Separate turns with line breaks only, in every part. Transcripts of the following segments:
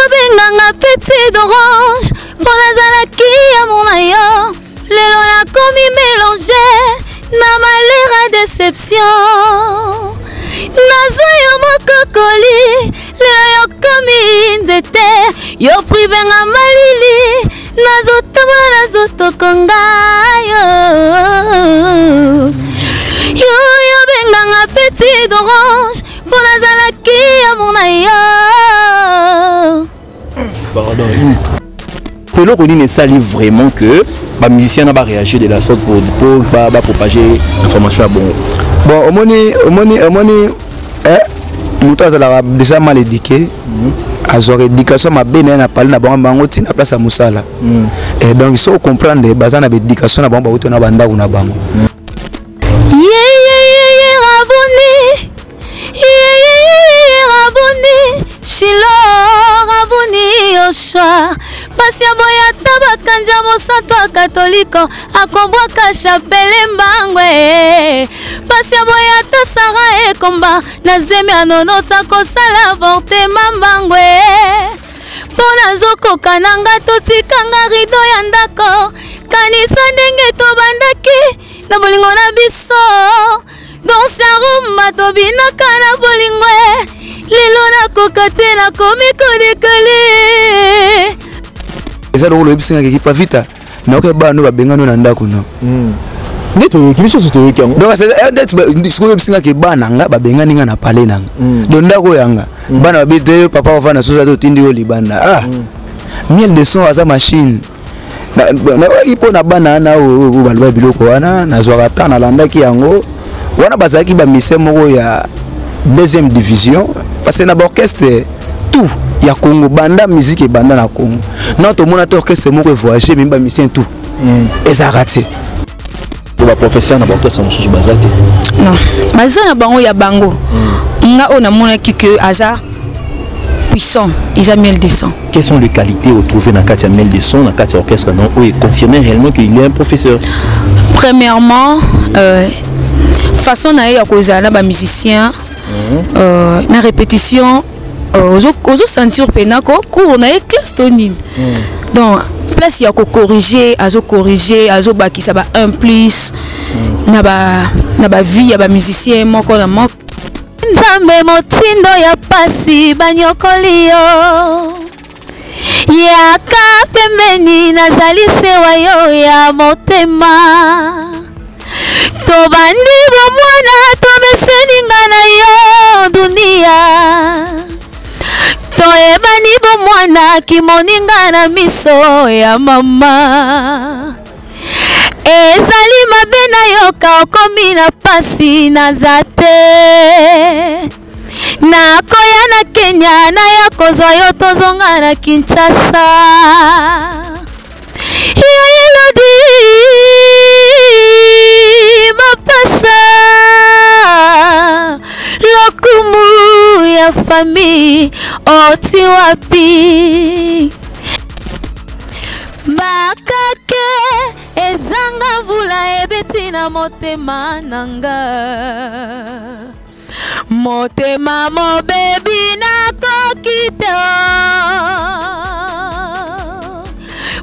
Benganga petit d'orange pour nazalaki ya mona yo lelo nakomi mélangé na malheur à déception nazoyo mokokoli lelo yokomi nzete yo privenga malili nazotambola nazotokonga yo benganga petit d'orange pour nazalaki ya mona yo.
Pardon. Pelo Ronine sali vraiment que les musiciens n'ont pas réagi de la sorte pour propager l'information à bon.
Bon, au moni, nous avons déjà mal éduqué. Azor éducation ma bene na parler na bango ti na place à Moussala. Et donc il faut comprendre les bases na éducation na bango na banda na bango.
Rabuni Shilo Rabuni Yoshua Pasi ya boya tabakanja mosato katoliko akobwaka chapele mbangwe Pasi ya boya tasara ekomba na zemi anonota kosala vorte mambangwe Pona zoko kananga totikanga rido ya ndako kanisa ndenge tobandaki na bolingo na biso Dans rumba tobinaka na bolingwe lelo nakokate na komiko dekale
eza lokolo ebisinga ki pa vita na ko ba no babengano na ndako no
neto kibiso soto ki yango
donc c'est siko ebisinga ki ba nanga babengani nga na pale nanga do ndako yanga bana babite papa ofana soza to tindi yo libanda miel de son aza machine na ipo na bana na o balwa biloko wana na zwaka ta na landaki yango wana bazaki ba mise moko ya deuxième division parce que na orchestre tout ya Congo banda musique et banda na Congo notre mon orchestre moko voyager même ba mise tout et ça raté
pour la professeur na orchestre na sous bazate
non bazana na bango ya bango nga ona mona que aza puissant ils a miel de son.
Quelles sont les qualités retrouvées dans Katia miel de son dans Katia orchestre non et confirmer réellement qu'il est un professeur?
Premièrement façon na ya kozala ba musicien na répétition ozo sentir penako cours na classe tonine donc place ya ko corriger azo bakisa ba 1 plus na ba vie ya ba musicien moko na moko nzambe motindo ya pasi banyokoli yo yaka pembeni nazali sewa yo ya motema tobandi bomwana tomeseninga na yo dunia toyebani bomwana kimoninga na miso ya mama ezali mabe na yoka okomi na pasi naza te nakoya na Kenya na ya kozwa yo tozonga na Kinshasa yo elodi mapasa lokumu ya famille oti wapi bakake ezanga vula ebeti na motema nanga motema mobebi nakokite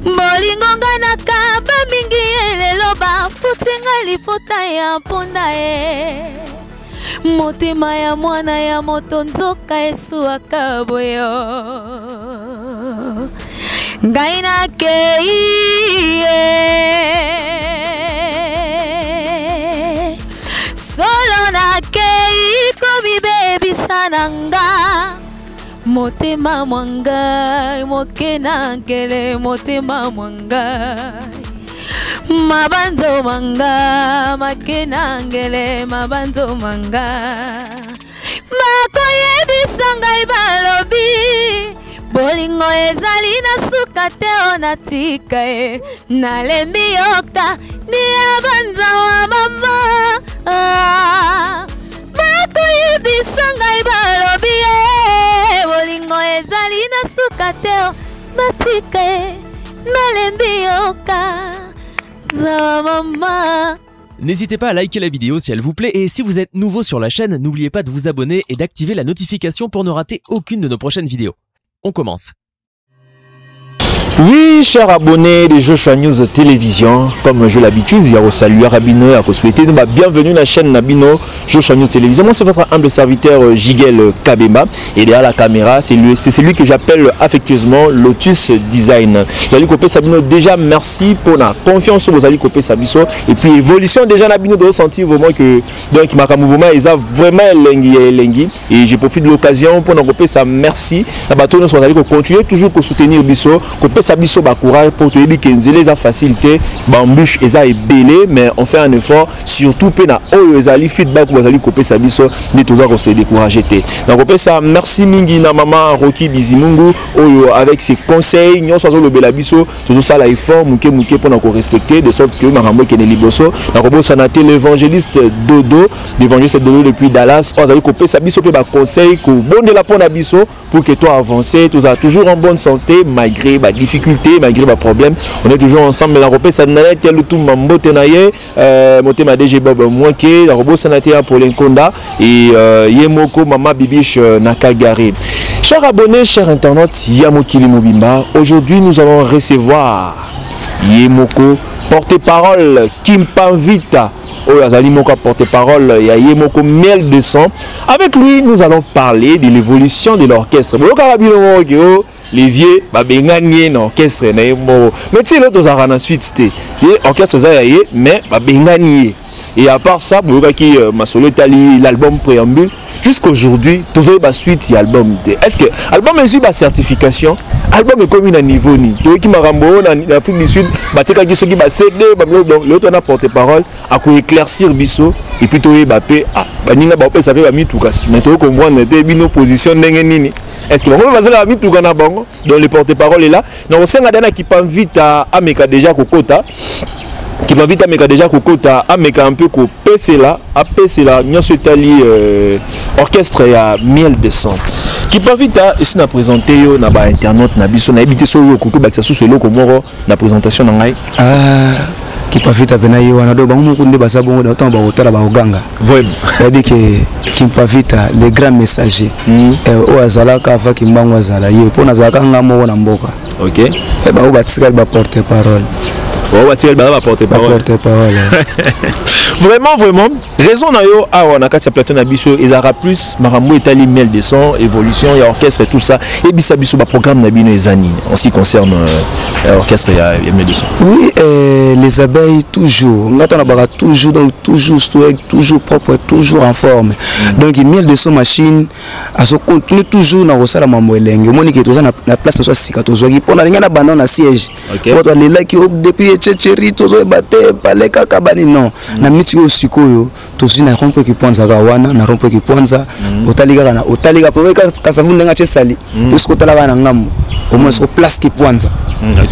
molingonga nakaba mingi elelo bafutinga lifuta ya mponda motema ya mwana ya moto nzoka esuaka boyo ngai nakei solo nakei komibebisa nanga motema mwangai moke nangele motema mwangai mabanzo manga make nangele mabanzo manga makoyebisa ngai balobi bolingo ezali na suka te onatika nalembi yoka ni abanza wa mama makoyebisa ngai balobi bolingo ezali na suka te onatika nalembi yoka za mama.
N'hésitez pas à liker la vidéo si elle vous plaît et si vous êtes nouveau sur la chaîne, n'oubliez pas de vous abonner et d'activer la notification pour ne rater aucune de nos prochaines vidéos. On commence.
Oui, chers abonnés de Joshua News Télévision, comme j'ai l'habitude, il y a au salut à Rabino, à souhaiter la bienvenue à la chaîne Nabino Joshua News Télévision. Moi, c'est votre humble serviteur Jigel Kabemba. Et derrière la caméra, c'est celui que j'appelle affectueusement Lotus Design. J'allais copier Sabino. Déjà, merci pour la confiance que vous allez copier Sabiso. Et puis, évolution déjà Nabino de ressentir vraiment que donc ma mouvement ils a vraiment lengi. Et je profite de l'occasion pour nous copier ça. Merci. La bateau nous allez continuer toujours à soutenir Biso, copier Sabiso courage pour te dire que les facilité, bambouche et ça est belé, mais on fait un effort surtout pena les feedback vous allez copier Sabiso, mais toujours on se décourager. Donc copier ça. Merci mingi na maman Rocky Bizimungu avec ses conseils. Nous sommes le belabiso toujours ça la effort muke pour nous respecter de sorte que marambo qui est liboso. Donc on sanaté l'évangéliste Dodo, l'évangéliste Dodo depuis Dallas. On allez copier Sabiso pour conseil que bon de la pour Nabiso pour que toi avancer, tu as toujours en bonne santé malgré les difficultés, malgré les problèmes. On est toujours ensemble. Mais la repère ça n'a été le tout mambo tenaye, monté ma DG Bob Mouaké, la robot sanaté pour l'Enkonda et Yemoko Mama Bibiche Nakagare. Chers abonnés, chers internautes, Yamokili Mobimba, aujourd'hui nous allons recevoir Yemoko, porte-parole Kimpavita. Oh, Azali Moko porte-parole, il y a Yemoko Miel de Sang. Avec lui, nous allons parler de l'évolution de l'orchestre. Les vieux, bengani l'orchestre, mais tu sais, l'autre a ensuite, l'orchestre, mais bengani. Et à part ça, qui Masolo Tali, l'album préambule, jusqu'aujourd'hui, toujours la suite, il y a l'album. Est-ce que l'album est sur la certification? L'album est comme un niveau ni. Toi qui m'a rambo en Afrique du Sud, bateka qui sont qui va céder, donc l'autre a porte-parole, à quoi éclaircir biso, et puis toi Mbappé, baninga Mbappé ça fait mis tout casse. Mais toi comprendre des bino position n'engeni. Est-ce que on va faire la mis tout kana bango? Donc le porte-parole est là. Donc on sait que qui pas vite à Ameka déjà kokota. Qui m'a vite à déjà kokota Ameka un peu ko PC là, à PC là, nous sommes allés orchestre à Miel de Sang. Qui pas vite à ici na présenter yo na ba internet na biso na habité so yo koko ba ça sous le komoro na présentation na ngai.
Qui pas vite à bena yo na do bango kunde ba sabongo da temps ba hotala ba oganga.
Vraiment.
Yabi que qui pas vite les grands messagers. O azala ka fa kimbango azala yo pona zaka ngamo na mboka.
OK.
E ba o batikal ba porte-parole.
Vraiment, raison na yo on a quatre plateau na biso ils aura plus marambo etali Miel de Sang, évolution et orchestre et tout ça et bisa biso ba programme na bino ezani en ce qui concerne l'orchestre et Miel de Sang.
Oui, les abeilles toujours ngata na baka toujours donc toujours stoïque, toujours propre, toujours en forme. Donc Miel de Sang machine à se continuer toujours na rosala mambo elenge moni ke toza na place so sika tozoki pona linga na banda na siège. Votre lela ki depuis Tchéri tozo baté paleka kabani non na miti yo sikoyo tozi na rompo ki ponza gawana na rompo ki ponza otaliga na otaliga poveka kasavu ndenga chesali puisque otalaga na ngambo au moins au place ki ponza.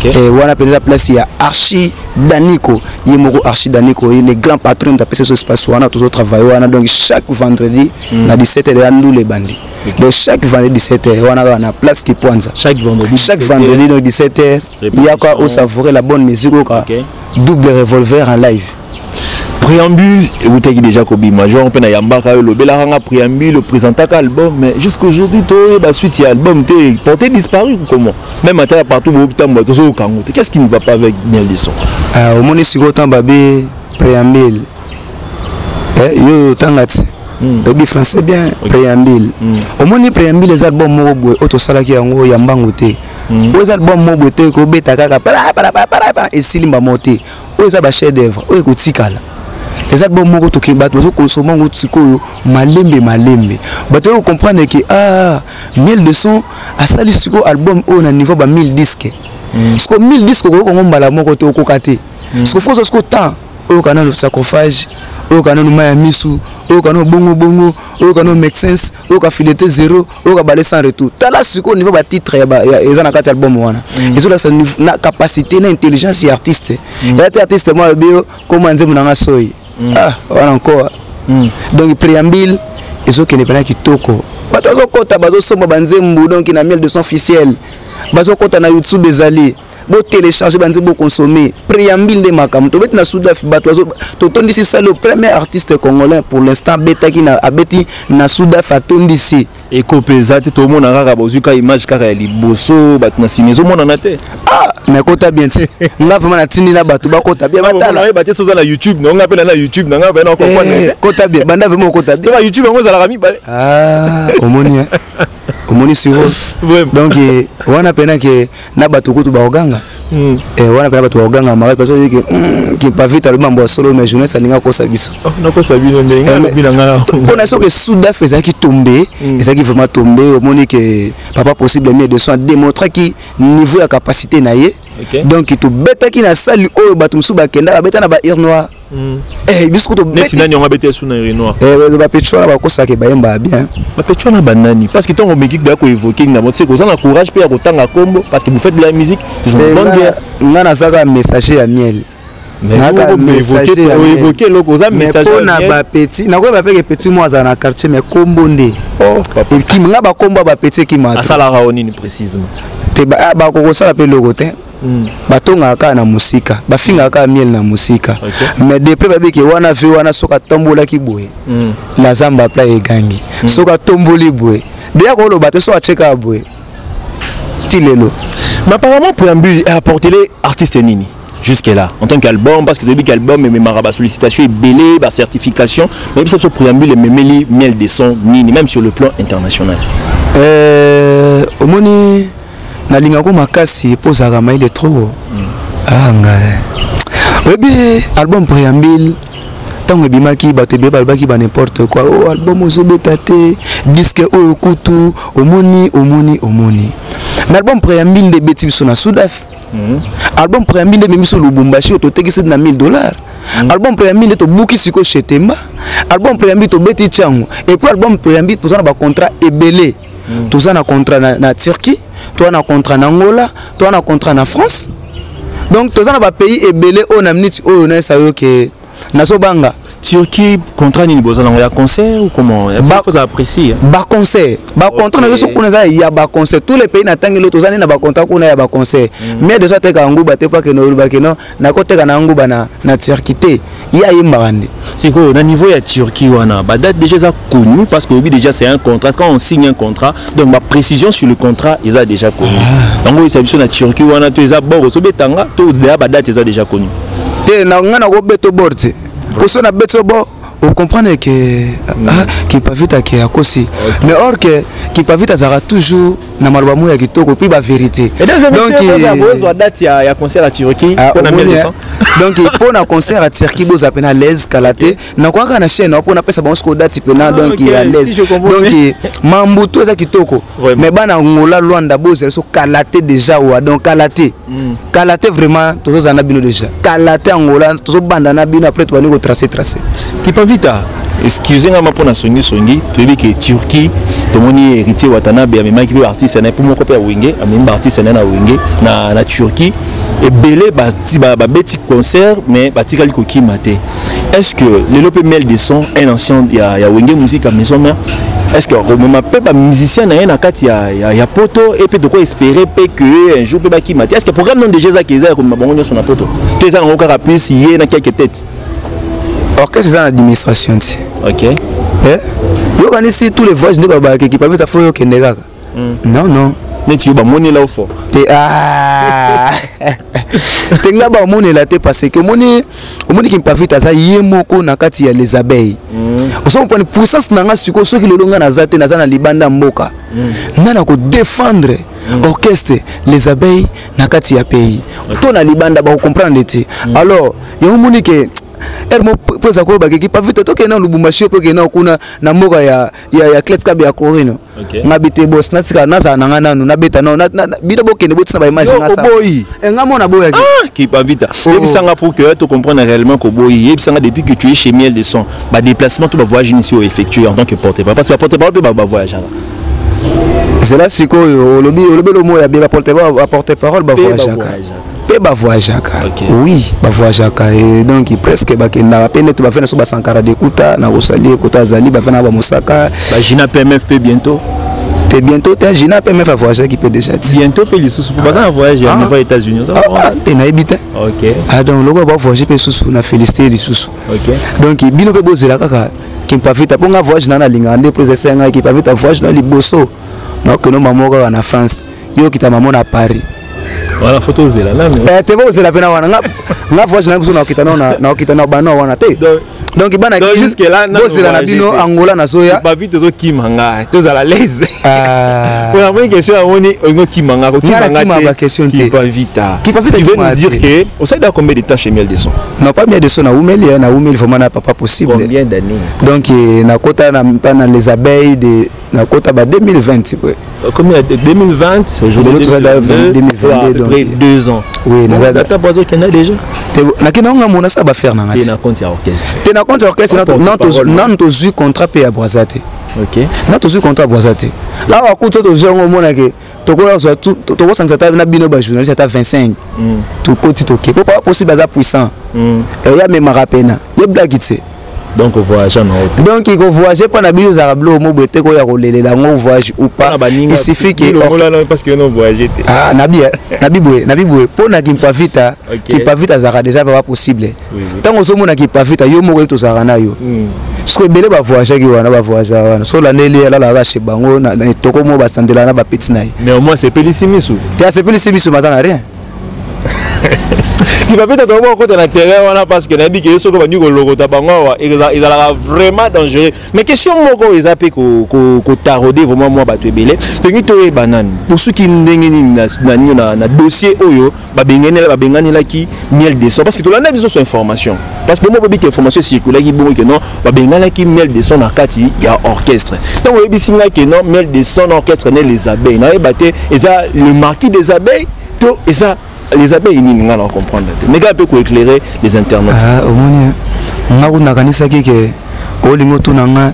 Et wana peut-être place ya Archi Daniko Yemoko Archi Daniko les grands patrons de ce espace wana tozo travailler wana donc chaque vendredi na 17h à nous les bandits. Donc chaque vendredi 17h wana na place ki ponza chaque vendredi donc 17h il y a quoi au savourer la bonne musique au double revolver en live.
Préambule et vous t'avez déjà kobi major on peut na yambaka le belaranga préambule présenter album mais jusqu'aujourd'hui toi la suite il album t'es porté disparu comment même à partout vous tambo toujours au Congo qu'est-ce qui ne va pas avec Miel de Sang
au moni siko tambabé préambule yo tangati le français bien préambule au moni préambule les albums mo boy auto salaki yango yambango té aux albums mo boy té ko beta kaka para et silimba monté aux ba chef d'œuvre o ko tikala les albums moko to kibato so consommer ngo tsikoyo malembe bato yo comprendre que Miel de Sang a sali siko album au na niveau ba 1000 disques siko 1000 disques ko ngombala moko to kokate siko faut siko temps au canal sarcophage au canal maya misu au canal bongo au canal make sense au ka fileté zéro au ka balé sans retour tala siko niveau ba titre ya ezana kati album wana ils ont la capacité na intelligence et artiste et artiste moi bio comment nzemu na ngasoyi voilà encore donc préambule ils ont que les qui toko bazo kota bazo somba banzembu donc na Miel de Sang officiel bazo kota na YouTube ezali bo télécharger bandi bo consommer préambule de makam to beti na Soudaf bato to tondisi ça le premier artiste congolais pour l'instant betaki na abeti na Soudaf atondisi
et kopeza te to mona kaka bozuka image kaka ya liboso bato na simezo mona na te
ah mais kota bien ti nga vraiment na tindi na bato ba kota bien batala
ba te soza na YouTube no nga pe na YouTube na nga ba na comprendre
kota bien banda vraiment kota bien
ba YouTube ngo za la rami balé
ah omoni sur donc wana pena ke na bato kutu ba oganga wana pena bato ba oganga ma parce que qui pas vite album bo solo mais jeunesse alinga ko sabiso
na ko sabino ndenga bilanga
on a so que Soudaf ezaki tomber ezaki vraiment tomber omoni que papa possible mieux de son démontrer qui niveau ya capacité na ye donc to beta ki na sali o bato musu ba kenda beta na ba ir noir biscuit to
beta nani on beta suna ir noir
ba petro ba ko sa ke ba yemba bien
ba petro na banani parce que tant on mekik da ko évoquer na mot c'est que ça na courage pe ya ko tanga kombo parce que vous faites de la musique c'est une bonne guerre
ngana zaka messager ya miel
naka messager évoquer loko za messager
na ba petit na ko ba pe petit moi za na quartier mais kombo nde et qui nga ba kombo ba petit qui m'a
ça la raonine précisément
te ba ko ça pe logo te batonga ka na musika bafinga ka miel na musika mais depuis babiki wana vi wana soka tombola ki boye la zamba pla egangi soka tomboli boye bien ko lo bato so acheka boye tilelo
mais apparemment préambule a apporté les artistes nini jusqu'à là en tant qu'album parce que depuis qu'album mais maraba sollicitation est belé ba certification mais ça ce préambule et memeli miel des sons nini même sur le plan international
omoni na linga ko makasi posaka ma il est trop bébé album préambule tango bimaki batebe balbaki ba n'importe quoi oh album ozobetate disque o kutu omoni na album préambule de beti biso na Soudaf album préambule de miso Lubumbashi to tekisi na $1000 album préambule to buki siko chetemba album préambule to beti chango et puis album préambule pour ça ba contrat ebelé tout ça na contrat na Turquie toi na contrat na Angola toi na contrat na France donc tout ça na ba pays ebelé on a minute o na ça yo que na so banga
Turquie contrat ni bozana ya concert ou comment ba faut apprécier
ba concert ba contrat na so kuna za ya ba concert tous les pays na tangi lo tozani na ba contrat kuna ya ba concert mais déjà te ka nguba te pas que no ba que non na côté ka na nguba na Turquie ya yimbande
c'est quoi na niveau ya Turquie wana ba date déjà ça connu parce que déjà c'est un contrat quand on signe un contrat donc ma précision sur le contrat ils a déjà connu donc oui c'est na Turquie wana to eza boro so betanga to ba date ils a déjà connu
te na ngana go beto borte ko so na beto bo on comprend que qui pas vite à aussi mais or que qui pas vite azara toujours na malbamu ya kitoko puis ba vérité
donc il date ya concert à Turquie on a mis le sang
donc pour na concert à Turquie boza pena l'aise kalaté na kwa kana chaîne pour na pesa bon ko date pena donc il à l'aise donc mambuto za kitoko mais bana ngola Luanda boza so kalaté déjà wa donc kalaté vraiment tous en abino déjà kalaté ngola tous banda na bino après tu vas nous tracer
qui pas vite excusez-moi pour na songi tu dis que Turquie to moni héritier Watanabe mais qui artiste na pour mon copain Wenge même artiste na Wenge na Turquie et belé ba beti concert mais batikali ko kimate est-ce que le lope mel de son un ancien ya Wenge musique à maison mère est-ce que on m'appelle ba musicien na kati ya poto et puis de quoi espérer que un jour peut ba kimate est-ce que programme non déjà ça qui est comme bango sur na poto tu ça on ka plus y na quelques têtes
orchestre c'est l'administration
ok
yo kanisi tous les voyages de baba qui pas mettre faut que ndeka non
mais tu ba moni là au fond
te tenga ba moni là te parce que moni qui pas vite ça yemoko na kati ya les abeilles on prend une puissance nanga siko so ki lolonga na zate na zana libanda mboka nana ko défendre orchestre les abeilles na kati ya pays to na libanda ba comprendre te alors yo moni que ermo poza ko ba ki pas vite to ke na Lubumbashi po ke na kuna na mboka ya Kletka ya Corino ngabite boss na sika na za nanga nanu na beta na bida bokende botina ba image na sa
boyi
ngamona boya
qui pas vite et puis ça pour que tu comprendre réellement que boyi et puis ça depuis que tu es chez Miel de Son ba déplacement tout ba voyage initiaux effectué en tant que porte-parole parce que porte-parole peut ba voyage
c'est là siko o lobi lo mo ya ba porte-parole ba voyage ba voyage oui ba voyage et donc presque ba kenda peine tu ba faire so ba sankara de kuta na osali kuta zali ba faire na ba mosaka
ba jina PMFP bientôt
T'es bientôt, t'es un jeune, peut même faire voyager qui peut déjà.
Bientôt, peut les sous. Pour passer un voyage, il y a un États-Unis.
T'es naïbité.
Ok.
Ah, donc, le gars va voyager, peut sous, on a félicité les sous.
Ok.
Donc, il bino peut bosser là, kaka. Qui pas vite, pour un voyage dans la ligne, en plus de 5 ans, qui pas vite, voyage dans les bossos. Donc, nous, maman, en France, yo qui ta maman à Paris.
Voilà, photo de là, mais.
Tu vois, c'est la peine à voir. On voyage dans la qui ta na bano, on a té. Donc il bana
qui jusque là
c'est la nabino Angola na soya
pas vite to kimanga tous à la l'aise pour la première question on est kimanga
question
qui pas vite tu veux nous dire que on sait dans combien de temps chez Miel de son
non pas Miel de son na Oumel vraiment n'a pas possible
combien d'années
donc na kota na les abeilles de na kota ba 2020
combien 2020 aujourd'hui 2022 donc 2 ans
oui na
data bozo kena déjà
na kena nga mona ça ba faire na ngati
na compte orchestre
compte orchestre non to zu contrat pe ya Boisate.
OK.
Non to zu contrat Boisate. Là à coup to jongo mona ke to ko so to ko sangata na bino ba journaliste ata 25. To ko ti to ke pas possible za puissant. Et ya même rapena. Ye blague tse.
Donc voyage en haut.
Donc il voyager pas na biso za rablo mo bete ko ya ko lelela ngo voyage ou pas. Il suffit que
parce que non voyager.
Ah nabi boy pour na kimpa vita za déjà pas possible. Tant on mona kimpa vita yo mo to za na yo. Ce que belé ba voyager ki wana ba voyager wana. So la neli la la chez bango na to ko mo ba sandela na ba petit na.
Mais au moins c'est pelissimisu.
C'est pelissimisu mazana rien.
Il va peut-être avoir côté l'intérieur parce que dit que ce que bandu logo tabango il a vraiment dangereux mais question moko ils appellent ko tarauder vraiment moi ba to belé tengi to e banane pour ceux qui ndenge ni na dossier oyo ba bengani la ki Miel de son parce que tout l'année besoin information parce que moi ba que information circule qui bon que non ba bengani ki Miel de son na kati ya orchestre donc on bisinga que non Miel de son orchestre les abeilles na baté et ça le marquis des abeilles to et ça les abeilles ni nga na comprendre mais gars peut éclairer les internautes
ah omoni nga kuna kanisa kike olingo tunanga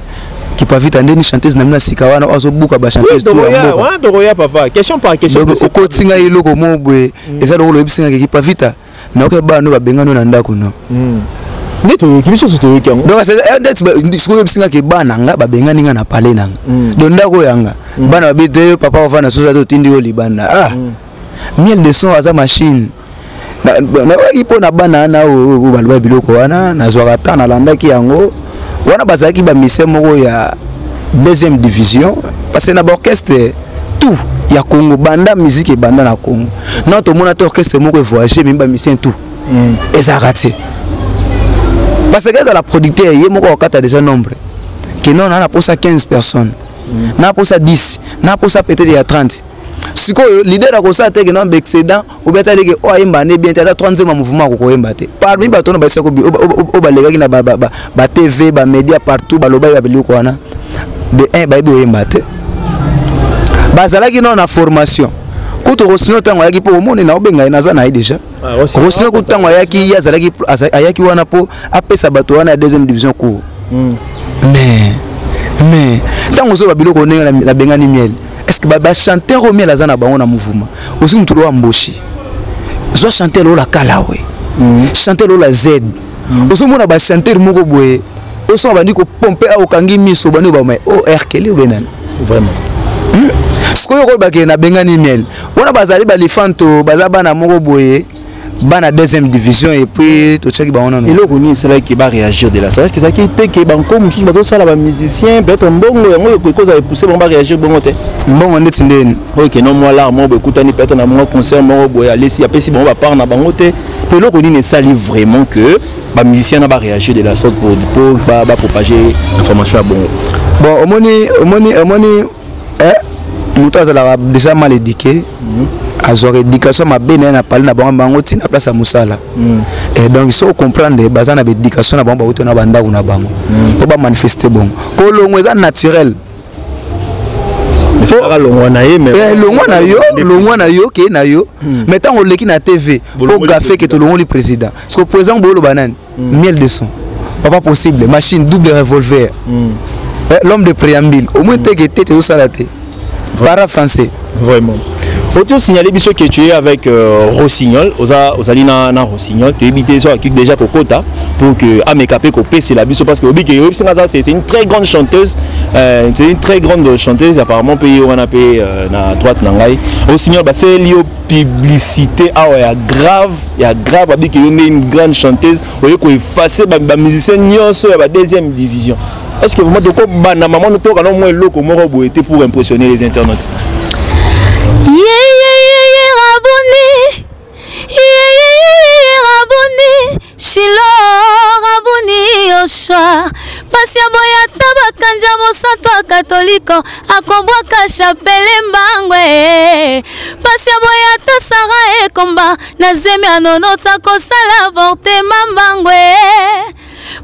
qui pas vite andeni chanteuse na mina sikawana ozo buka ba chanteuse
tout ya wana doroya papa question par question
donc ko tinga iloko mobwe eza lokolo ebisinga ki pas vite na ko ba no ba bengano na ndako no
neto kibiso soto yango
donc c'est ce ko ebisinga ke bana nga ba bengani nga na pale nanga do ndako yanga bana ba bite papa ofana soza to tindi oli bana ah Miel de son aza machine na ipo na bana na o balba biloko wana na zwaka ta na landaki yango wana bazaki ba mise moko ya deuxième division parce que na orchestre tout ya Congo banda musique banda na Congo non to mona to orchestre moko voyager même ba mise tout et ça raté parce que ça la producteur yé moko okata déjà nombre que non na pour ça 15 personnes na pour ça 10 na pour ça peut-être il y a 30 si l'idée de ça c'est que non excédent ou bien que oh imba ne bien t'as 30e mouvement ko imba te parmi bato na ba seko o ba lega na ba TV ba média partout ba loba ba biliko wana de un ba ibo imba te bazala ki non na formation ko to rosino tango yaki po moni na obenga na za na déjà rosino ko tango yaki yazala ki ayaki wana po apesa bato wana deuxième division ko mais tango zo ba biloko nenga na bengani Miel est-ce que ba chanteur au Miel azana bango na mouvement aussi mutu lo amboshi zo chanteur lo la kalawe chanteur lo la Z aussi mona ba chanteur moko boye oso bandi ko pomper a okangi miso bandi ba mai o RKL ou benan
vraiment
ce que yo ba ke na bengani Miel wana bazali ba lifanto bazaba na moko boye bana deuxième division et puis to check ba wana
et le roni c'est là qui va réagir de là ça est-ce que ça qui était que banco mususu bato sala ba musicien peut-être mbongo yango ko cause a pousser bon ba réagir bongo te
mbongo ndeti ndeni
OK non moi là moi bekutani peut-être na mon concert moi boy aller si après si bon va part na bango te pe le roni ne sali vraiment que ba musicien na ba réagir de la sorte pour ba propager information à bongo
bon omoni mutu azala déjà mal éduqué azor éducation ma bene na parler na bango tina place à musala et donc so comprendre bazana be éducation na bango ba na banda na bango pour ba manifester bon ko longo eza naturel
faut longo na ye mais
longo na yo ke na yo mais tant on leki na TV pour gaffer que to longo le président so président bolo banane Miel de son pas possible machine double revolver l'homme de préambule au moins te que tete au salaté para français
vraiment Autant signaler que tu es avec Rossignol, aux Alina Rossignol, tu es évité ça déjà Kokota pour que Amekapé c'est la biso parce que c'est une très grande chanteuse, c'est une très grande chanteuse apparemment payé on a payé na droite nangai. Rossignol bah c'est lié aux publicité ah ouais il y a grave avec une grande chanteuse au lieu effacer ba musicien nyonso ya ba deuxième division. Est-ce que vraiment de quoi bana maman ne toka non moins loko moko boité pour impressionner les internautes?
Shilo rabuni Yoshua Pasia boya tabakanja mosato katoliko akombwaka chapele mbangwe Pasia boya tasara ekomba nazemi anonota kosala avortement mbangwe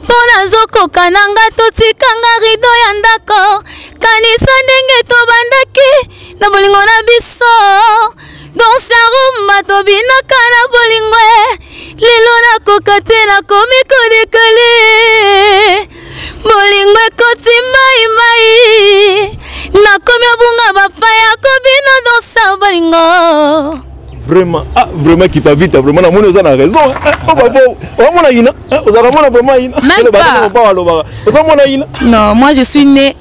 Pona zoko kananga totikanga rido ya ndako kanisa ndenge tobandaki na bolingo na biso Dans sa rumba tobinaka na bolingwe Lelo na kokate na komiko dekale Bolingwe koti mai Na komi abunga bapaya kobina dans sa bolingo
Vraiment, vraiment qui pas vite, vraiment la monnaie a raison. Oh bah
non, moi je suis née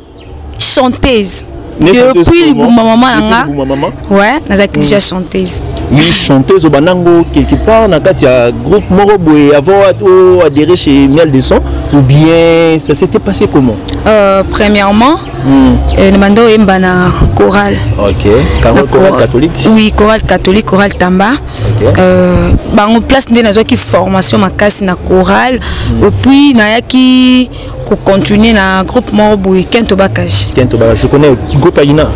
chanteuse. Depuis le maman ouais, nazaki déjà chanteuse.
Oui, chanteuse au banango quelque part na kati ya groupe Moroboé avant adhéré chez Miel des Sons ou bien ça s'était passé comment?
Premièrement, le mando embana chorale.
OK, chorale catholique.
Oui, chorale catholique, chorale Tamba. OK. Bango place ndé nazo ki formation makasi na chorale et puis nayaki pour continuer na groupe Moroboé Kento Bakage.
Kento Bakage, je connais le groupe Aina.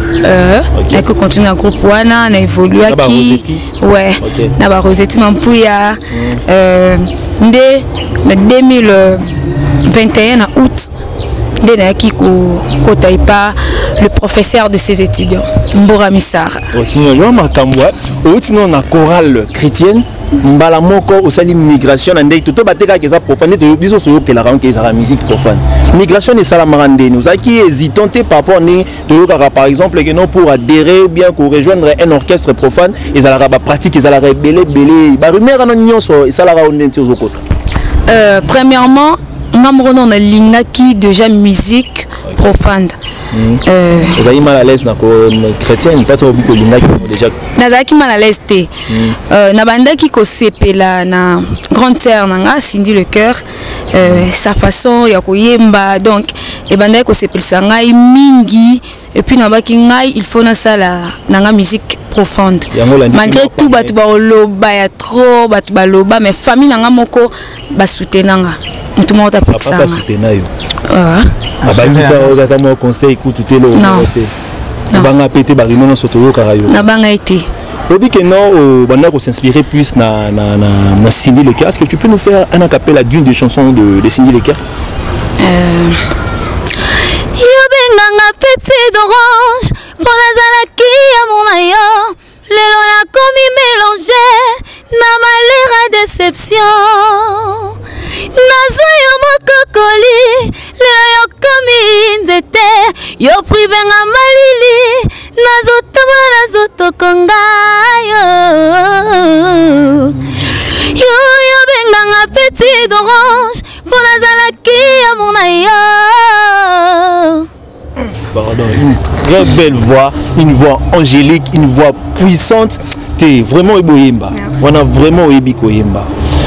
Na ko continuer na groupe wana na évoluer qui ouais. Na ba Roseti Mampuya ndé le 2021 août ndé na ki ko taipa le professeur de ses étudiants Mbora Misara.
Sinon yo makambwa outi na chorale chrétienne mbala moko osali migration na ndeki to bateka ke za profane to biso so ke la ranke za musique profane migration ne sala marande nous qui hésitant par rapport ni to par exemple que non pour adhérer bien pour rejoindre un orchestre profane et za la pratique et za la belé ba rumeur non nyonso et ça la onenti aux kota.
Premièrement namrono na linga qui déjà musique profane.
Vous avez mal à l'aise dans le chrétien, pas trop que l'inga déjà.
Nazaki mal à l'aise té. Na banda qui ko sepela na grande terre nanga Cindy le cœur sa façon ya koyemba donc et banda ko sepela ngai mingi et puis na baki ngai il faut na sala nanga musique profonde. Malgré tout batu ba loba ya trop batu ba loba mais famille nanga moko ba soutenanga. Tout le monde a pris ça.
Mon conseil écoute tout le banga pété barino non sotoyo karayo
na banga été
obi que non banda ko s'inspirer plus na Cindy le cœur. Est-ce que tu peux nous faire un acapella d'une des chansons de Cindy le cœur?
Yo benganga petit d'orange pour la zalaki à mon ayo lelo na komi mélangé na malheur à déception nazo yo mokokoli lelo yo komi nzete yo privenga malili nazo tamola nazo tokonga yo benganga petit d'orange pour la zalaki à mon ayo.
Pardon, une très belle voix, une voix angélique, une voix puissante. T'es vraiment eboyemba. On a vraiment ebiko yemba.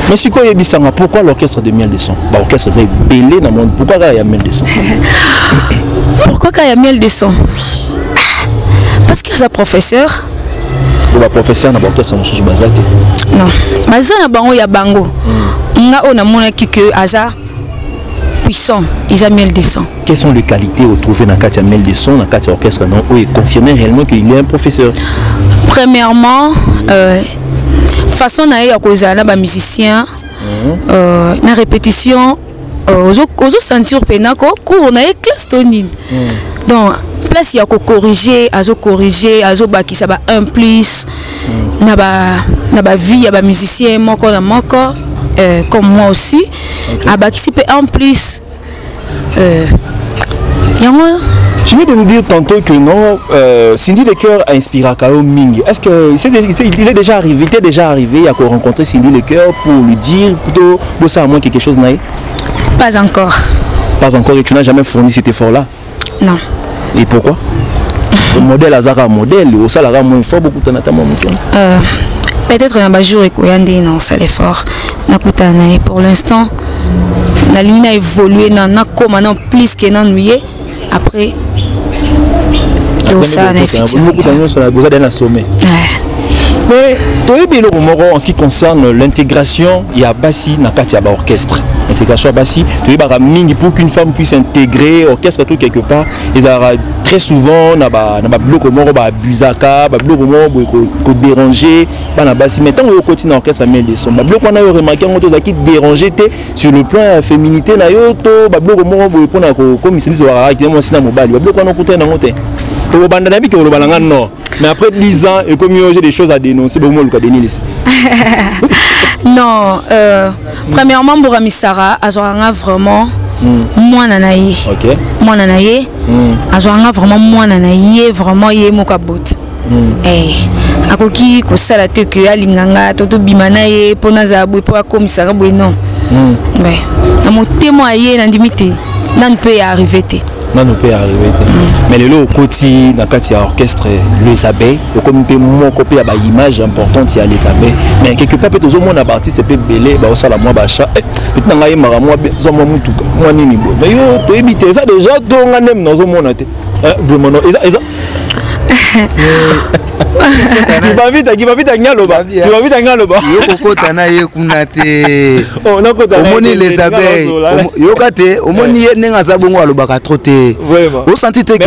Mais si quoi ebisanga, pourquoi l'orchestre de Miel des Sons? L'orchestre c'est belé dans le monde. Pourquoi il y a Miel des Sons?
Pourquoi il y a Miel des Sons? Parce qu'il y a un professeur.
Pour le professeur, on a l'orchestre de Bazate.
Non, mais ça, il y a Bango. On a mon équipe Aza. Puissant, ils ont Miel des Sons.
Quelles sont les qualités retrouvées dans le Miel des Sons, dans le orchestre où il confirme réellement qu'il est un professeur?
Premièrement, façon à cause de musicien, la répétition, aux sentir pénaco, on a classe tonine. Donc, place il y a corriger, à baki ça va un plus, na ba vie, il y a musicien moko na moko. Comme moi aussi, à participer en plus.
Tu viens de nous dire tantôt que non, Cindy Lecoeur a inspiré Kao Ming. Est-ce qu'il est déjà arrivé, à rencontrer Cindy Lecoeur pour lui dire plutôt de ça à moins quelque chose naïf?
Pas encore.
Pas encore, et tu n'as jamais fourni cet effort-là?
Non.
Et pourquoi? Le modèle Azara modèle, au salaire moins fort, beaucoup de
peut-être un jour et non, c'est l'effort. Pour l'instant, la ligne a évolué, comme plus que non après. Tout ça, on a effectué.
Mais en ce qui concerne l'intégration, il y a Bassi dans le orchestre. L'intégration à Bassi, pour qu'une femme puisse intégrer l'orchestre tout quelque part, ils ont très souvent dans bloc abusaka, bloc déranger, mais tant que continue l'orchestre à mettre des sons, bloc on a remarqué qui dérangé sur le plan féminité na yo to bloc comme c'est dit mais après 10 ans, et comme j'ai des choses à dénoncer,
non, premièrement, Bourami Sarah, a vraiment moi nanaye.
Ok.
Moi nanaye. A vraiment moi nanaye, vraiment yé mokabot. Akoki ko sala te que alinganga toto bimanaye pona za bwe po comme ça bwe non. Ouais. Na mo témoigner na dimité. Nan peut y arriver té.
Non, on peut arriver. Mais le lot au côté, dans le orchestre, les abeilles, le comité, mon copie a une image importante, il y a les abeilles. Mais quelque part, peut-être au moins, un artiste peut belé, bah, ça la moi, bah, ça, peut-être, n'a pas moi, moi, moi, ni bon. Mais yo, tu évites ça déjà, tu en as même dans un monde. Vraiment, non, ça. Il va vite à Ngaloba. Il va vite à Ngaloba.
Yoko na yekunate. Oh, omoni les abeilles. Yokate, omoni nenga sabongo alobaka troté.
Vraiment.
Au senti te que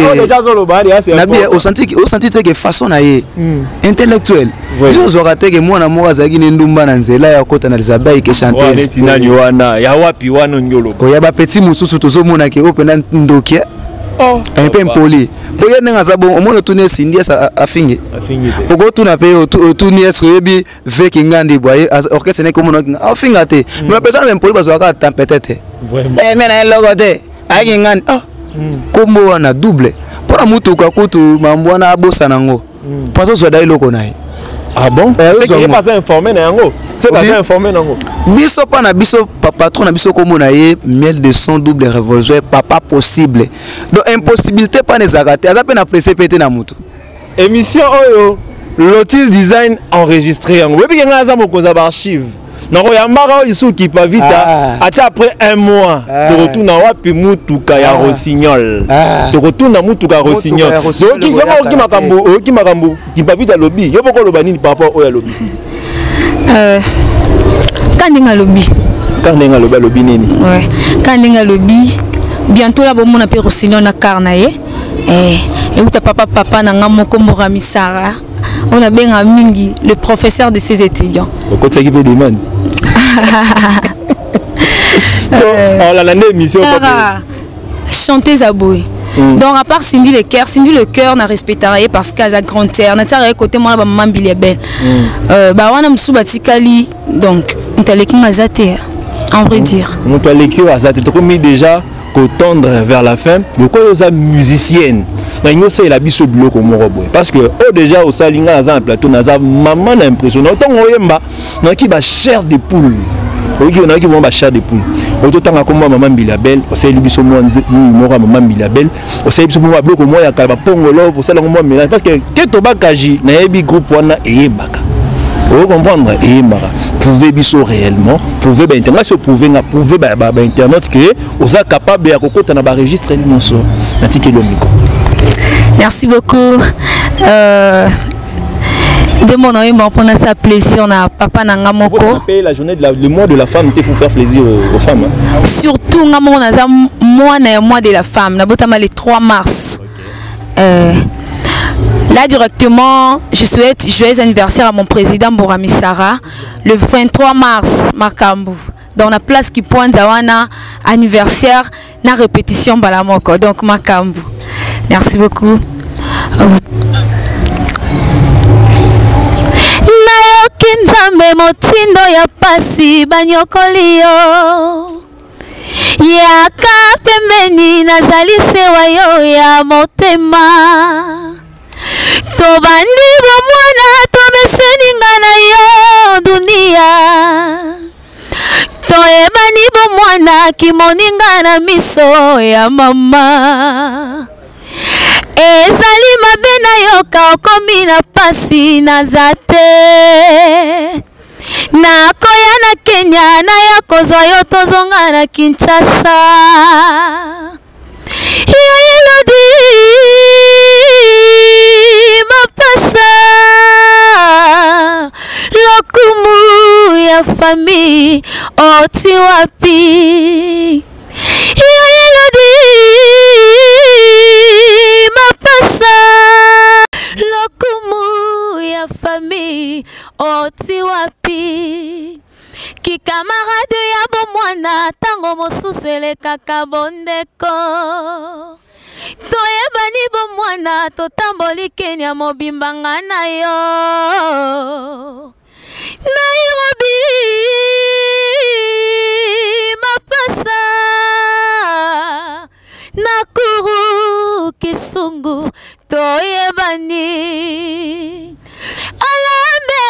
nabi au senti te que façon na ye intellectuel. Je zorate que moi na moi azaki ndumba na nzela ya kota na les abeilles que chanteuse.
Tinani wana, ya wapi wana ngolo.
Ko ya ba petit mususu tozomona ke opena ndokia. Oh, un peu impoli. Pour y aller à bon, au moins tourner Cindy à finir. Pourquoi tu n'as pas tourner ce que tu veux qu'il y ait des bois, orchestre n'est comme on a finir. Mais personne même pour parce que tu peut-être. Eh mais là le côté, aïe ngani. Ah, comme on a double. Pour la mutu kakutu, mamboana abosa nango. Parce que ça d'ailleurs le connaît.
Ah bon? C'est qu'il n'est pas informé nango. C'est pas informé nango.
Biso pa na biso patron na biso comme on a miel de son double revolver papa possible. Donc impossibilité pas les arrêter. Ça peut na presser péter na mutu.
Émission oyo Lotus Design enregistré en. Oui bien ça mon cause archive. Non ya mara isu qui pas vite après un mois de retour na wapi mutuka ya Rossignol. De retour na mutuka Rossignol. Donc qui makambo qui pas vite à lobby. Yo poko loba nini par rapport au lobby.
Kandinga
lobby nini?
Ouais. Kandinga lobby. Bientôt là bon on a Rossignol na Carnaye. Et où ta papa na ngamoko Bourami Sarah. On a bien mingi le professeur de ses étudiants.
Le côté qui peut demander. Oh là l'émission
chanter Zaboué. Donc à part Cindy Lecoeur n'a respecté parce qu'elle a grand terre, n'a pas côté moi la maman Billy belle. Bah on a m'sou batikali donc on t'a l'équipe azate en vrai dire.
On t'a l'équipe azate tu comme déjà tendre vers la fin de quoi aux musiciennes na c'est la biso bloc au morobo parce que déjà au salinga dans un plateau naza maman impressionnant tant oyemba na ki ba chair de poule oki on a ki ba chair de poule autant comme maman Bilabel au c'est biso mo mora maman Bilabel au c'est biso mo bloc au mo ya ka ba pongo love au c'est mo mélange parce que to bakaji na yebi groupe wana eyembaka vous comprendre pouvez biso réellement pouvez intégration pouvez internet que vous êtes capable de kokota na ba registre nyonso na tikelo miko.
Merci beaucoup. De mon nom pour ça plaisir na papa na ngamoko.
La journée le mois de la femme était pour faire plaisir aux femmes. Hein?
Surtout ngamoko na za mois de la femme na botama le 3 mars. Là directement, je souhaite joyeux anniversaire à mon président Bourami Sarah le 23 mars Makambu. Dans la place qui pointe Zawana anniversaire na répétition balamoko donc Makambu. Merci beaucoup. Nayoki nzambe motindo ya pasi banyokolio yaka pembeni nazali sewa yo ya motema tobandi bomwana tomeseninga na yo dunia toyebani bomwana kimoninga na miso ya mama ezali mabe na yoka okomi na pasi naza te nakoya na Kenya na ya kozwa yo tozonga na Kinshasa ya Elodi mapasa lokumu ya famille oti wapi ya Elodi mapasa lokumu ya famille oti wapi kikamarade ya bomwana tango mosusu elekaka bondeko toyebani bomwana totamboli Kenya mobimbanga na yo Nairobi mapasa Nakuru Kisungu toyebani alambe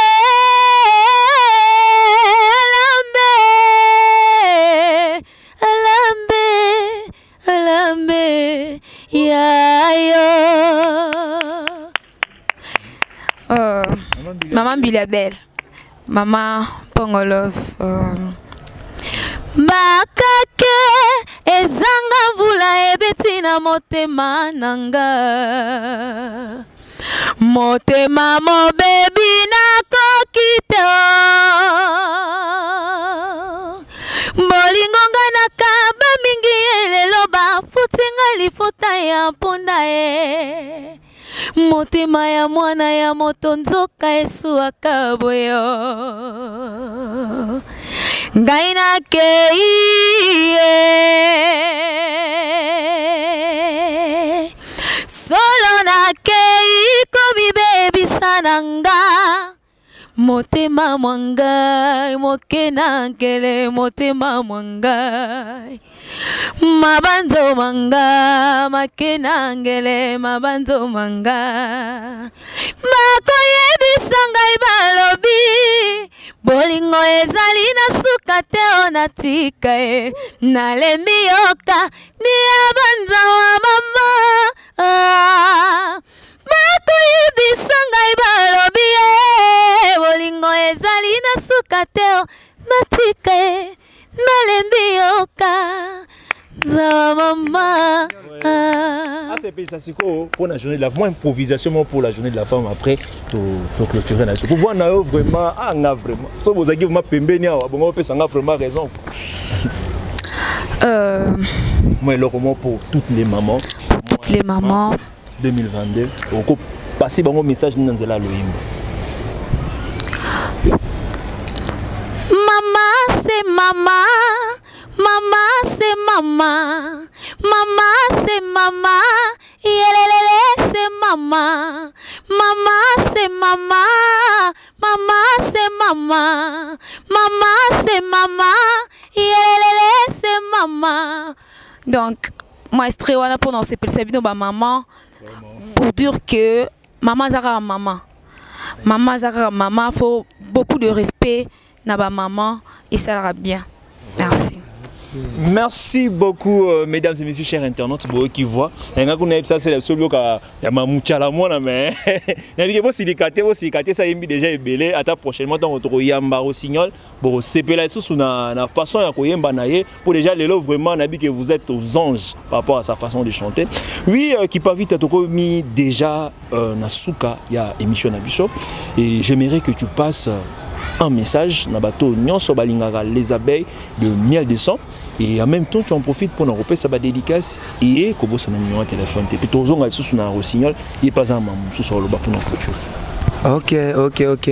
Maman Bilabel, Maman Pongolov, Bakake ezanga vula ebetina motema nanga motema mo baby nakokite bolingonga nakaba mingi elelo bafutinga lifuta ya ponda motema ya mwana ya moto nzoka esuaka boyo ngai nakei solo nakei komibebisa nanga motema mwangai moke nankele motema mwangai mabanzo manga makena ngele mabanzo manga makoyebisa ngai balobi bolingo ezali na suka te onatika nalembi yoka ni abanza wa mama makoyebisa ngai balobi bolingo ezali na suka te onatika nalembi yoka za mama.
C'est ça, c'est quoi pour la journée de la femme, improvisation pour la journée de la femme après pour clôturer la chose. Pour voir na vraiment vraiment. So vous avez vraiment pembeni awa bon on ça vraiment raison. Moi le comment pour toutes les mamans.
Toutes les mamans
2022 au passer bon message dans la loimbo.
Maman c'est maman. Maman c'est maman, maman c'est maman, yelelele c'est maman, maman c'est maman, maman c'est maman, maman c'est maman, yelelele c'est maman. Donc, moi je suis là pour nous séparer de maman pour dire que maman zara maman, maman zara maman, faut beaucoup de respect na ba maman et ça ira bien. Merci.
Merci beaucoup, mesdames et messieurs, chers internautes, pour eux qui voient. Ça, c'est absolument que ma mouchala mona mais ça déjà ébélé. Attends prochainement on retrouve Yamba Rossignol pour séparer sous la façon à koyemba naie pour déjà les lots vraiment nabi que vous êtes aux anges par rapport à sa façon de chanter. Oui, qui pas vite à toko mis déjà Nasuka ya émission Nabiso et j'aimerais que tu passes un message na bateau nyonso balingaka les abeilles de miel de sang et en même temps tu en profites pour nous repasser sa dédicace et kobo sa numéro de téléphone et puis tozonga sous na Rossignol il pas un maman sous sur le bas pour nous clôturer.
Ok.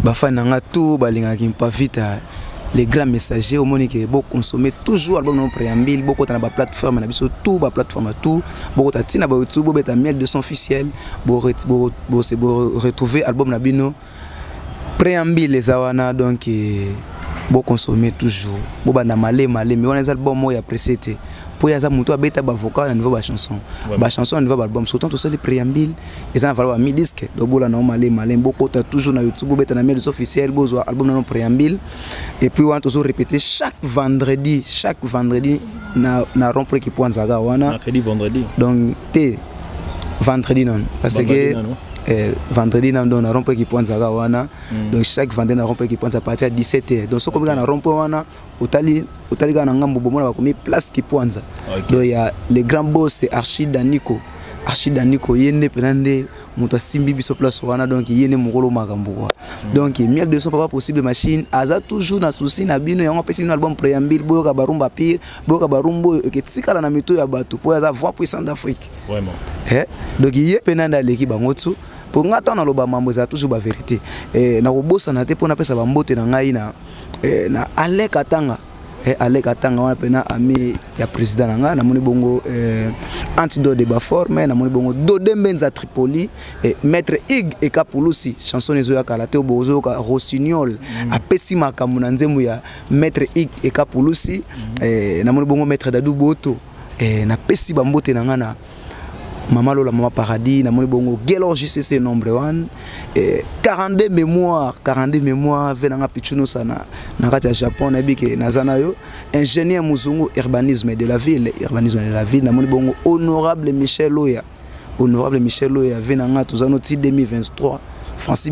Bafana nga tout balingaka pas vite les grands messagers au monde qui beaucoup consommer toujours album non préambule beaucoup dans la plateforme na biso tout ba plateforme tout beaucoup tatina ba YouTube bo beta miel de son officiel bo retrouver album na bino préambule les awana donc Bon consommer toujours. Bon banda malé mais on a des albums moi apprécié. Pour y avoir muto abeta ba vocal au niveau ba chanson. Ba chanson au niveau ba album surtout tout ça les préambules et ça va mi disque. Donc bola na malé beaucoup toujours na YouTube beta na mails officiels bozo album na préambule et puis on toujours répéter chaque vendredi na rompre qui point zaga wana. Mercredi vendredi. Donc té vendredi non parce que vendredi na don rompe qui point zaga wana donc chaque vendredi na rompe qui point à partir de 17h donc ce comme na rompe wana otali na ngambo bomona ba komi place qui point donc il y a les grands boss c'est Archid Daniko yende penande muto simbi biso place wana donc yene mukolo makambo quoi donc miel de son pas possible machine aza toujours na souci na bino yango pesi na album préambule boyoka barumba pire boyoka barumbo ke tikala na mito ya bato po aza voix puissante d'Afrique vraiment donc yé penande aleki bango tu pour ngata na loba mambo za toujours ba vérité na kobosa na te pona pesa ba mbote na ngai na Alec Atanga wana pena ami ya président nga na moni bongo antidote de Bafor mais na moni bongo Dodembenza Tripoli maître Ig et Kapulusi chanson ezo ya kala te bozo ka Rossignol apesi makambo na nzemu ya maître Ig et Kapulusi na moni bongo maître Dadou Boto na pesi ba mbote na nga na Maman Lola, Maman Paradis, na moni bongo Gelor JCC nombre 1 42 mémoires venanga pichuno sana na kati ya Japon na bike nazana yo ingénieur muzungu urbanisme de la ville na moni bongo honorable Michel Oya venanga tozano ti 2023 Francis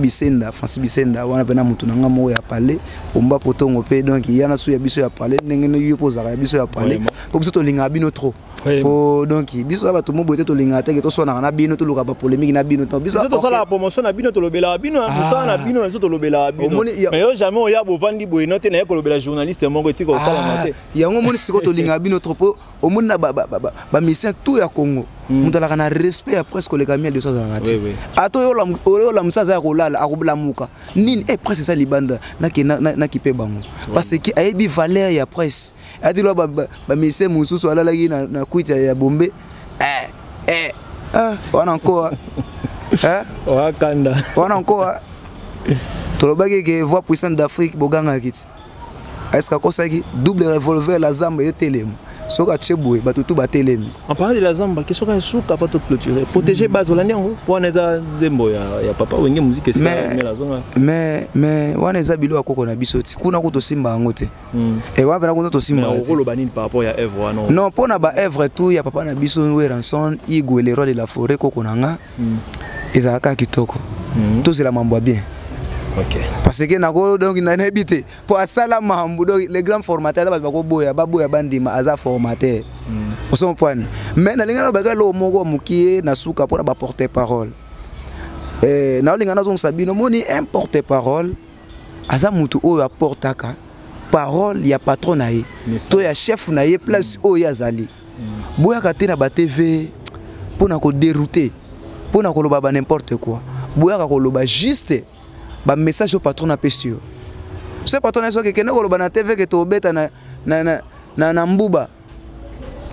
Bisenda wana pena mutu nanga mo ya parler omba potongo pe donc yana su ya biso ya parler ndenge yo pozaka ya biso ya parler ko biso to linga bino trop po donc biso ba to mo bote to linga te ke to sona na bino to luka ba polémique na bino to biso
to sala promotion na bino to lobela bino musa na bino biso to lobela bino mais yo jamais oya bo vandi boy note na ko lobela journaliste mongo tiko sala mate
yango moni siko to linga bino trop po omoni na ba mission tout ya Congo mutala kana respect ya presque les camions de ça ngati ato yo la musaza ya kolala akublamuka nini presque ça libanda na kipe bango parce que ayebi valeur ya presse ati lo ba mission mususu alala na kuita ya bombe wana encore wana encore tolobaki ke voix puissante d'Afrique boganga kiti est-ce que kosaki double revolver la zamba yo telemo soka tcheboué batutu batelemi
en parlant de la zamba question ka souka pas tout clôturer protéger base hollandais pour neza dembo ya papa wenge musique c'est la zone
mais wana za bilo akoko na bisoti kuna ko to simba ngote et wa bana ko to simba
ngolo banini par rapport ya œuvre
non pona ba œuvre tout ya papa na biso we ranson Igwe le roi de la forêt koko nanga ezaka kitoko tout c'est la mambo bien.
Okay.
Parce que nako donc na habité pour asala mambo donc les grands formateurs ba ko boya bandima aza formateur. Au son point. Mais na linga ba lo moko mukie na suka pour ba porter parole. Na linga na zong sabino moni un porter parole aza mutu o apportaka parole ya patron na ye. To ya chef na ye place o ya zali. Boya ka tena ba TV pour na ko dérouter. Pour na ko lo ba n'importe quoi. Boya ka ko lo ba juste ba message au patron na pesio. Ce patron est que kena ko lo ba na TV que to beta na mbuba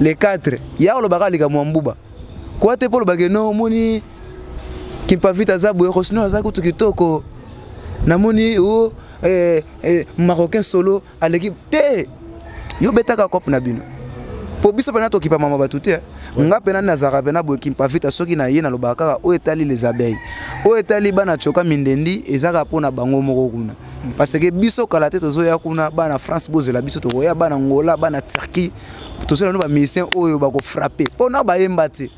les 4 ya lo ba ka lika mbuba. Kwa te pour lo ba ke no moni kimpa vita za boyo sino za kutu kitoko. Na moni o marocain solo à l'équipe te yo beta ka cop na bino. Po biso pena to kipa mama batute nga pena nazara pena bo kimpa vita soki na ye na lobaka o etali les abeilles o etali bana choka mindendi ezaka pona bango moko kuna parce que biso kala te tozo ya kuna bana France bozela biso to ya bana Angola bana Turquie tozo na ba mission oyo ba ko frapper pona ba yemba te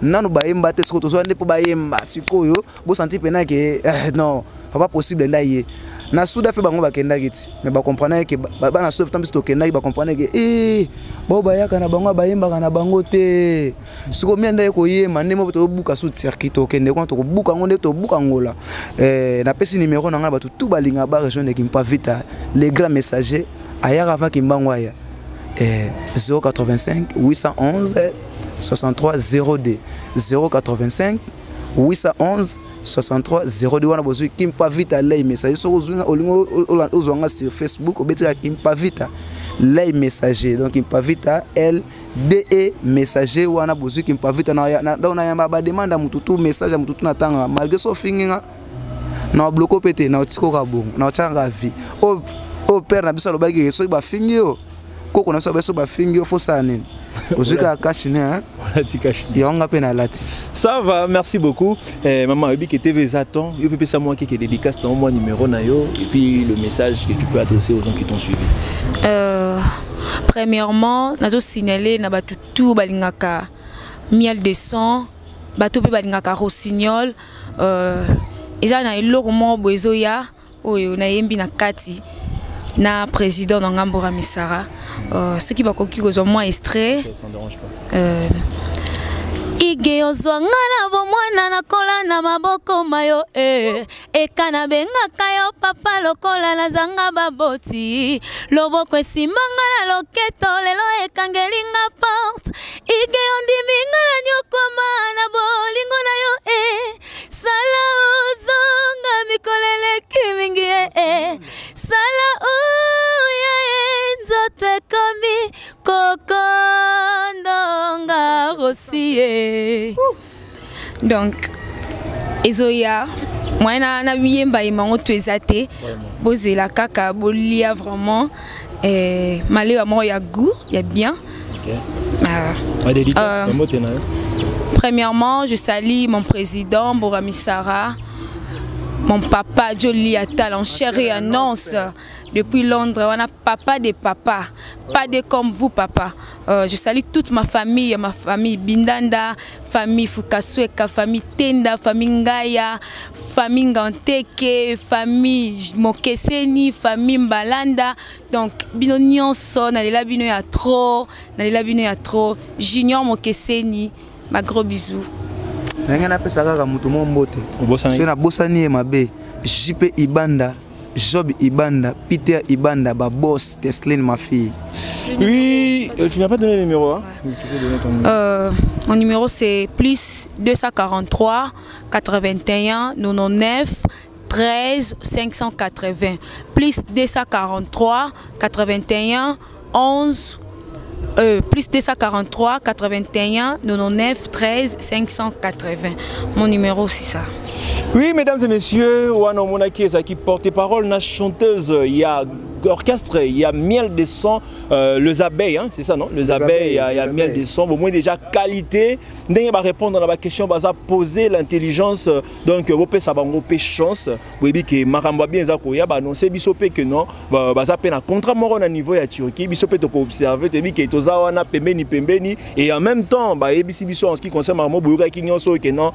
nanu ba yemba te siko tozo ande po ba yemba sikoyo bo senti pena ke non pas possible ndaye na souda fe bango bakenda kiti mais ba comprendre que bana sauf tant biso kenda ba comprendre que bo ba yaka na bango ba yemba na bango te siko mienda ko yema ndemo to buka sous circuit to kende ko to buka ngonde to buka ngola na pesi numéro na nga ba tout balinga ba région de Kimpa Vita les grands messagers ayaka avant kimbango ya 085 811 63 02 085 811 63 02 wana bozui Kimpa Vita lay message so ozunga olingo ozwanga sur Facebook obetika Kimpa Vita lay messager donc Kimpa Vita LDE messager wana bozui Kimpa Vita na dona yamba ba demanda mututu message mututu na tanga malgré so finginga na bloko pété na otiko ka bon na otanga vie au père na biso lobaki so ba fingio koko na so ba fingio fo sanin ozika kashine hein
voilà ti kashine
ya nga pe na lati
ça va merci beaucoup maman Ebi que TV Zaton yo peut ça moi qui est dédicace dans mon numéro na yo et puis le message que tu peux adresser aux gens qui t'ont suivi.
Premièrement nazo signaler na batu tout balingaka miel de sang bato pe balingaka rossignol eza na eloko mo bozoya oyo na yembi na kati na président na Ngambora Misara ceux qui bakoki kozwa moi extrait
ça ne dérange pas
Ige ozwanga na bomwana na kola na maboko mayo ekana benga kayo papa lokola na zanga baboti loboko esimanga na loketo lelo ekangelinga porte Ige ondiminga na nyokoma na bolingo na yo sala ozonga mikolele kimingi sala uya nzoto ekomi kokondonga rosie donc ezoya mwana na biyemba imango to ezate bozela kaka bolia vraiment malé mo ya goût ya bien. Premièrement, je salue mon président Bourami Sarah, mon papa Jolie Atal en chair et en os depuis Londres. On a papa des papas, pas de comme vous papa. Je salue toute ma famille Bindanda, famille Fukasueka, famille Tenda, famille Ngaya, famille Nganteke, famille Mokeseni, famille Mbalanda. Donc bino nyonso na lela bino ya trop, Junior Mokeseni. Ma gros bisous.
Nanga pesa kaka mutu mombote. C'est na bosani mabe. JP Ibanda, Job Ibanda, Peter Ibanda, ba boss Tesline ma fille.
Oui, tu n'as pas donné le numéro hein? Tu peux donner ton numéro.
Mon numéro c'est plus 243 81 99 13 580 plus 243 81 11 plus 243 81 99 13 580. Mon numéro c'est ça.
Oui, mesdames et messieurs, Wana Monaki qui porte-parole, la chanteuse, il y a orchestre, il y a miel de sang, les abeilles, hein, c'est ça non? Les abeilles, il y a miel de sang, au moins déjà qualité. Dès va répondre à la question, va poser l'intelligence, donc vous pouvez savoir une chance. Vous dites que Maramba bien Zakoya, bah non c'est bisopé que non, bah ça peine un contrat moron à niveau à Turquie, bisopé tu peux observer, tu dis que tozawana pembeni et en même temps, bah ebisi biso en ce qui concerne Maramba Boura qui n'y so que non,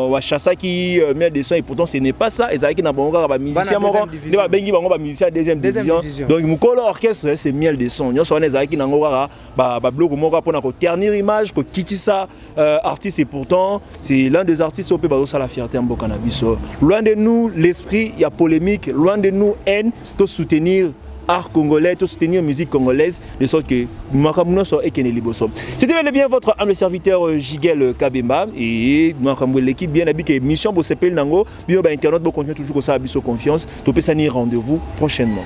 va chasser qui miel de sang et pourtant ce n'est pas ça. Et ça qui n'a pas encore bah musicien moron, ne va bengi bango bah musicien deuxième division. Donc Mukolo orchestre c'est miel de son. Nous sommes les qui n'angora bah bloc moko pour na ternir image ko kitisa artiste et pourtant c'est l'un des artistes au Pébazo ça la fierté en Bocanabiso. Loin de nous l'esprit il y a polémique, loin de nous haine, tout soutenir art congolais, tout soutenir musique congolaise de sorte que Makamouno soit Ekene Liboso. C'était bien votre humble serviteur Jigel Kabemba et l'équipe bien habituée mission pour s'appeler Nango, bien internet pour continuer toujours comme ça à Biso confiance. Tout peut s'en rendez-vous prochainement.